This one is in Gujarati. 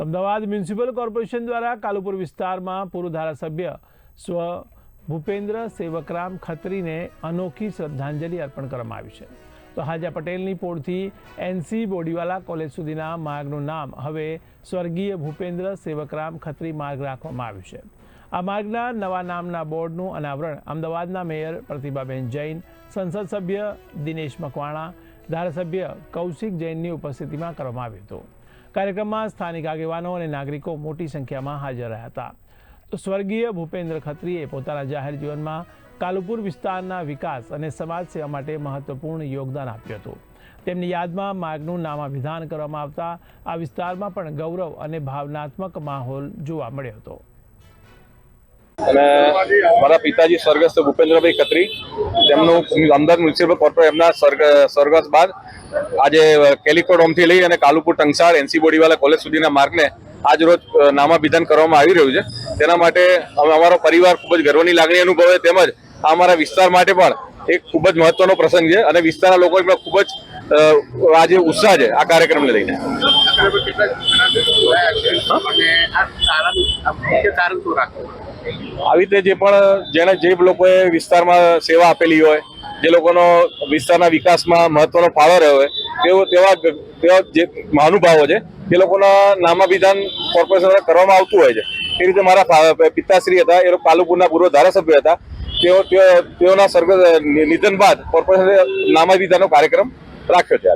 અમદાવાદ મ્યુનિસિપલ કોર્પોરેશન દ્વારા કાલુપુર વિસ્તારમાં પૂર્વ ધારાસભ્ય સ્વ ભૂપેન્દ્ર સેવકરામ ખત્રીને અનોખી શ્રદ્ધાંજલિ અર્પણ કરવામાં આવી છે। તો હાજા પટેલની પોળથી એનસી બોડીવાલા કોલેજ સુધીના માર્ગનું નામ હવે સ્વર્ગીય ભૂપેન્દ્ર સેવકરામ ખત્રી માર્ગ રાખવામાં આવ્યું છે। આ માર્ગના નવા નામના બોર્ડનું અનાવરણ અમદાવાદના મેયર પ્રતિભાબેન જૈન, સંસદ સભ્ય દિનેશ મકવાણા, ધારાસભ્ય કૌશિક જૈનની ઉપસ્થિતિમાં કરવામાં આવ્યું હતું। કાર્યક્રમમાં સ્થાનિક આગેવાનો અને નાગરિકો મોટી સંખ્યામાં હાજર રહ્યા હતા। તો સ્વર્ગીય ભૂપેન્દ્ર ખત્રીએ પોતાના જાહેર જીવનમાં કાલુપુર વિસ્તારના વિકાસ અને સમાજ સેવા માટે મહત્વપૂર્ણ યોગદાન આપ્યું હતું। તેમની યાદમાં માર્ગનું નામાભિધાન કરવામાં આવતા આ વિસ્તારમાં પણ ગૌરવ અને ભાવનાત્મક માહોલ જોવા મળ્યો હતો। અને મારા પિતાજી સ્વર્ગસ્થ ભૂપેન્દ્રભાઈ ખત્રી, તેમનું અમદાવાદ મ્યુનિસિપલ કોર્પોરેશન એમના સ્વર્ગસ્થ બાદ આજે કેલિકોટ હોમથી લઈ અને કાલુપુર ટંકસાળ એનસી બોડીવાલા કોલેજ સુધીના માર્ગને આજ રોજ નામાભિધાન કરવામાં આવી રહ્યું છે। તેના માટે અમારો પરિવાર ખૂબ જ ગર્વની લાગણી અનુભવે, તેમજ આ અમારા વિસ્તાર માટે પણ એક ખૂબ જ મહત્વનો પ્રસંગ છે અને વિસ્તારના લોકોમાં ખૂબ જ આજે ઉત્સાહ છે આ કાર્યક્રમને લઈને। આવી રીતે જે પણ જે લોકોએ વિસ્તારમાં સેવા આપેલી હોય, જે લોકોનો વિસ્તારના વિકાસમાં મહત્વનો ફાળો રહ્યો હોય તેવા જે મહાનુભાવો છે તે લોકોના નામાભિધાન કોર્પોરેશન દ્વારા કરવામાં આવતું હોય છે। એ રીતે મારા પિતાશ્રી હતા, એ કાલુપુરના પૂર્વ ધારાસભ્ય હતા, તેઓના નિધન બાદ કોર્પોરેશને નામાભિધાનનો કાર્યક્રમ રાખ્યો છે।